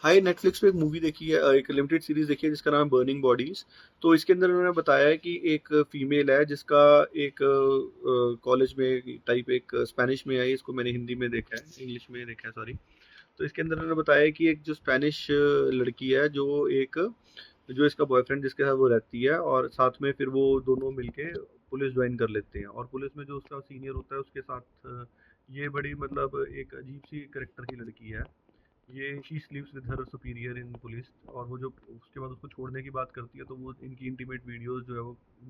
High Netflix पे एक movie देखी है, एक लिमिटेड सीरीज देखी है जिसका नाम है बर्निंग बॉडीज। तो इसके अंदर उन्होंने बताया है कि एक फीमेल है जिसका एक कॉलेज में टाइप एक स्पेनिश में आई, इसको मैंने हिंदी में देखा है, इंग्लिश में देखा है सॉरी। तो इसके अंदर उन्होंने बताया है कि एक जो स्पेनिश लड़की है, जो इसका बॉयफ्रेंड जिसके साथ वो रहती है, और साथ में फिर वो दोनों मिलके पुलिस ज्वाइन कर लेते हैं, और पुलिस में जो उसका सीनियर होता है उसके साथ ये बड़ी मतलब एक अजीब सी करेक्टर की लड़की है। ये she स्लीप्स with her superior in police, और वो जो उसके बाद उसको छोड़ने की बात करती है तो वो इनकी इंटीमेट वीडियोस जो है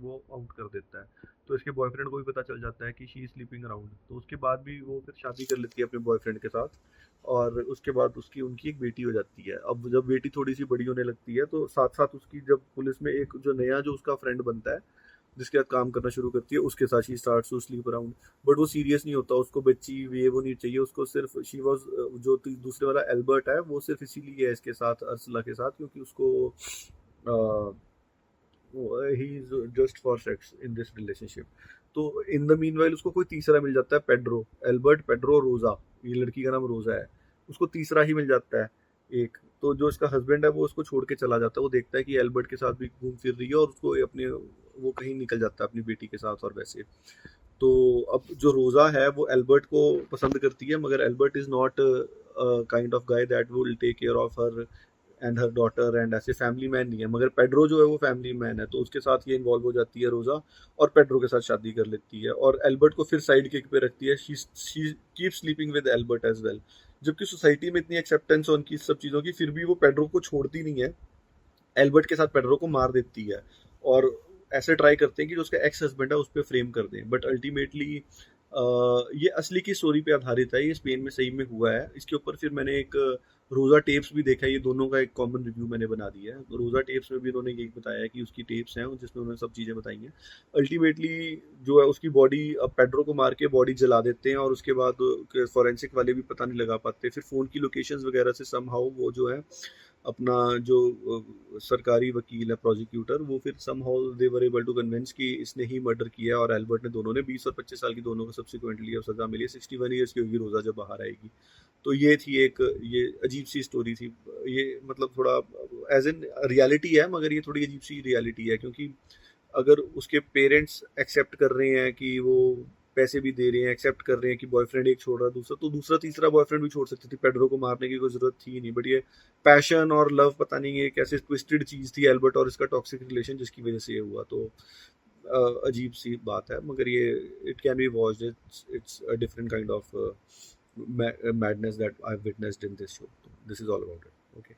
वो आउट कर देता है। तो इसके बॉयफ्रेंड को भी पता चल जाता है कि शी स्लीपिंग अराउंड, तो उसके बाद भी वो फिर शादी कर लेती है अपने बॉयफ्रेंड के साथ। और उसके बाद उसकी उनकी एक बेटी हो जाती है। अब जब बेटी थोड़ी सी बड़ी होने लगती है तो साथ साथ उसकी जब पुलिस में एक जो नया जो उसका फ्रेंड बनता है जिसके साथ काम करना शुरू करती है, उसके साथ ही starts to sleep around. But वो सीरियस नहीं होता, उसको बच्ची ये वो नहीं चाहिए, उसको सिर्फ शी वाज जो दूसरे वाला एल्बर्ट है वो सिर्फ इसीलिए है इसके साथ, अर्सला के साथ, क्योंकि उसको he is just for sex in this relationship. तो इन द मीन उसको कोई तीसरा मिल जाता है, पेड्रो, एल्बर्ट पेड्रो रोजा, ये लड़की का नाम रोजा है। उसको तीसरा ही मिल जाता है एक। तो जो इसका हस्बैंड है वो उसको छोड़ के चला जाता है, वो देखता है कि एल्बर्ट के साथ भी घूम फिर रही है, और उसको अपने वो कहीं निकल जाता है अपनी बेटी के साथ और वैसे। तो अब जो रोजा है वो एल्बर्ट को पसंद करती है, मगर Albert is not kind of guy that will take care of her and her daughter, and ऐसे फैमिली मैन नहीं है। मगर पेड्रो जो है वो फैमिली मैन है, तो उसके साथ ये इन्वॉल्व हो जाती है रोजा, और पेड्रो के साथ शादी कर लेती है, और एल्बर्ट को फिर साइड किक पे रखती है। She keep sleeping with Albert as well. जबकि सोसाइटी में इतनी एक्सेप्टेंस है उनकी सब चीज़ों की, फिर भी वो पेड्रो को छोड़ती नहीं है, एल्बर्ट के साथ पेड्रो को मार देती है। और ऐसे ट्राई करते हैं कि जो उसका एक्स हस्बैंड है उस पर फ्रेम कर दें, बट अल्टीमेटली ये असली की स्टोरी पे आधारित है, ये स्पेन में सही में हुआ है। इसके ऊपर फिर मैंने एक रोजा टेप्स भी देखा है, ये दोनों का एक कॉमन रिव्यू मैंने बना दिया है। रोजा टेप्स में भी उन्होंने यही बताया है कि उसकी टेप्स हैं जिसमें उन्होंने सब चीज़ें बताई हैं। अल्टीमेटली जो है उसकी बॉडी, अब पेड्रो को मार के बॉडी जला देते हैं, और उसके बाद फॉरेंसिक वाले भी पता नहीं लगा पाते, फिर फ़ोन की लोकेशंस वगैरह से समहाउ वो जो है अपना जो सरकारी वकील है, प्रोसिक्यूटर, वो फिर somehow they were able to convince कि इसने ही मर्डर किया है, और एल्बर्ट ने, दोनों ने 20 और 25 साल की दोनों को सब्सिक्वेंटली अब सजा मिली है। 61 ईयर्स की होगी रोजा जब बाहर आएगी। तो ये थी एक, ये अजीब सी स्टोरी थी। ये मतलब थोड़ा एज इन रियलिटी है, मगर ये थोड़ी अजीब सी रियलिटी है, क्योंकि अगर उसके पेरेंट्स एक्सेप्ट कर रहे हैं कि वो पैसे भी दे रहे हैं, एक्सेप्ट कर रहे हैं कि बॉयफ्रेंड एक छोड़ रहा है दूसरा, तो दूसरा तीसरा बॉयफ्रेंड भी छोड़ सकती थी, पेड्रो को मारने की कोई जरूरत थी ही नहीं। बट ये पैशन और लव, पता नहीं ये कैसे ट्विस्टेड चीज थी एल्बर्ट और इसका टॉक्सिक रिलेशन, जिसकी वजह से ये हुआ। तो अजीब सी बात है, मगर ये it can be watched, it's a different kind of madness that I've witnessed in this show. This is all about it. Okay.